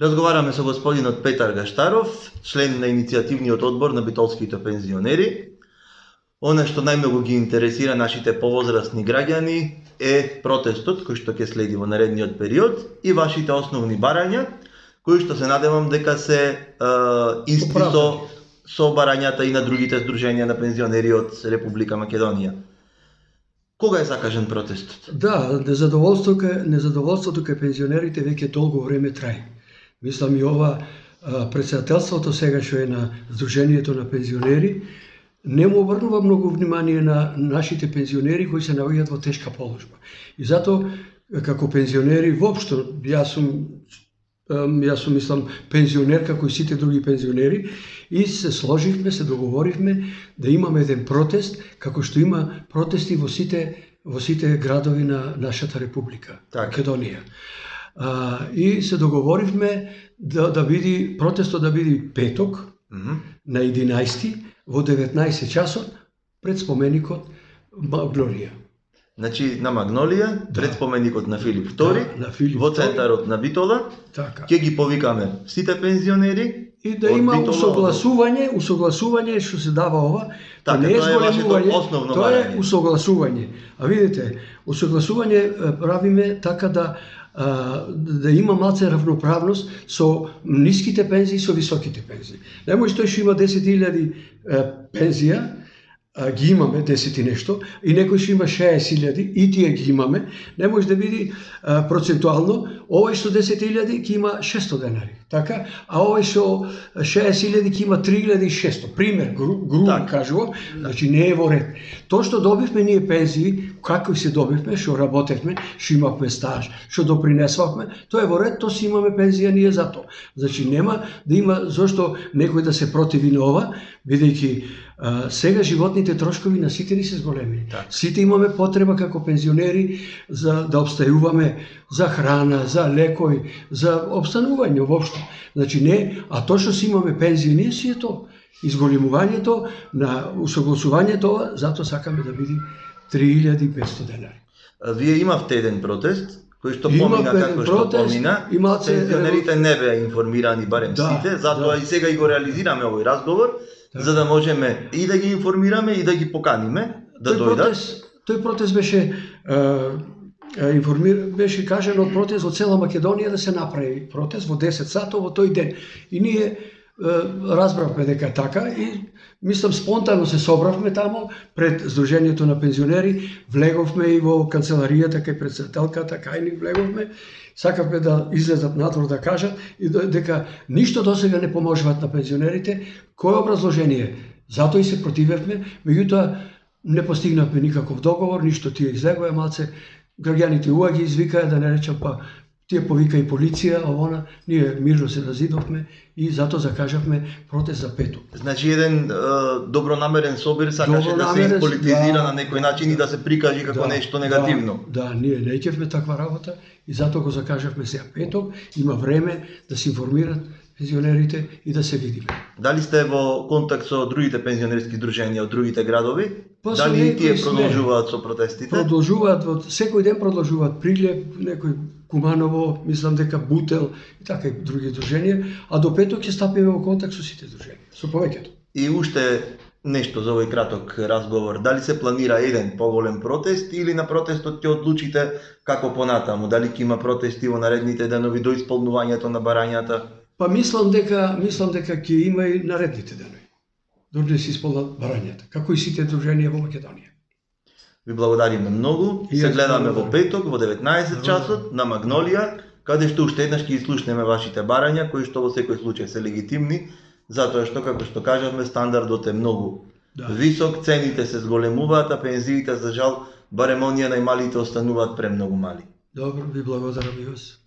Разговараме со господинот Петар Гаштаров, член на иницијативниот одбор на битолските пензионери. Она што најмногу ги интересира нашите повозрастни граѓани е протестот кој што ќе следи во наредниот период и вашите основни барања, кои што се надевам дека се исти со барањата и на другите здруженија на пензионери од Република Македонија. Кога е закажан протестот? Да, незадоволството кај пензионерите веќе долго време трае. Мислам и ова председателството сега што е на Сдруженијето на пензионери не му обрнува многу внимание на нашите пензионери кои се наоѓаат во тешка положба. И затоа како пензионери воопшто јас сум мислам пензионер како и сите други пензионери и се сложивме, се договоривме да имаме еден протест како што има протести во сите градови на нашата република Македонија. И се договоривме да биде протестот да биде петок на 11 во 19 часот пред споменикот Магнолија. Значи на Магнолија, пред споменикот на Филип II, во центарот на Битола. Ќе ги повикаме сите пензионери и да има усогласување што се дава ова. Не е зголемување, тоа е усогласување. А видите, усогласување правиме така да има малце равноправност со ниските пензии и со високите пензии. Не може тој што има 10.000 пензија, ги имаме 10 и нешто, и некој што има 60.000 и тие ги имаме, не може да биде процентуално овој што 10.000 ќе има 600 денари, така? А овој што 60.000 ќе има 3.600. Пример, грубо кажувам, значи не е во ред. Тоа што добивме ние пензии, како се добивме, што работевме, што имавме стаж, што допринесвавме, тоа е во ред, тоа си имаме пензија ние за тоа. Значи нема да има зошто некој да се противи на ова, бидејќи сега животните трошкови на сите ни се зголемени. Сите имаме потреба како пензионери за да обстајуваме за храна, за лекови, за обстанување воопшто. Значи не, а тоа што си имаме пензија ние си е тоа. Изголемувањето на усогласувањето, затоа сакаме да биде 3.500 денари. Вие имавте еден протест кој што помина како што помина. Пензионерите не беа информирани барем сите, затоа и сега и го реализираме овој разговор, за да можеме и да ги информираме и да ги поканиме да дојдат. Тој протест беше кажано протест во цела Македонија да се направи протест во 10 сатот во тој ден. И ние разбравме дека е така и мислам спонтано се собравме тамо пред Сдруженијето на пензионери, влеговме и во канцеларијата кај председателката, кај ни влеговме, сакавме да излезат надвор да кажат и дека ништо досега не поможуваат на пензионерите. Кој образложение? Затоа и се противевме, меѓутоа не постигнавме никаков договор, ништо тие излегоа малце, граѓаните уа ги извикаа, да не речам па тие повика и полиција, она, ние мирно се разидовме и затоа закажавме протест за петок. Значи еден добронамерен собир сакаше да се политизира на некој начин и да се прикажи како нешто негативно. Да, ние не ќевме таква работа и затоа го закажавме сега петок, има време да се информират пензионерите и да се видиме. Дали сте во контакт со другите пензионерски здруженија од другите градови? Дали и тие продолжуваат со протестите? Продолжуваат, секој ден продолжуваат Прилеп, некој Куманово, мислам дека Бутел и така и други здруженија, а до петок ќе стапиме во контакт со сите здруженија, со повеќето. И уште нешто за овој краток разговор, дали се планира еден поголем протест или на протестот ќе одлучите како понатаму, дали ќе има протести во наредните денови до исполнувањето на барањата? Па мислам дека ќе има и наредните денови, додека се исполнат барањата, како и сите здруженија во Македонија. Ви благодариме многу. Се гледаме во петок во 19 часот на Магнолија, каде што уште еднаш ќе слушнеме вашите барања, кои што во секој случај се легитимни, затоа што како што кажавме стандардот е многу висок, цените се зголемуваат, а пензиите за жал барем оние најмалите остануваат премногу мали. Добро, ви благодарам и вас.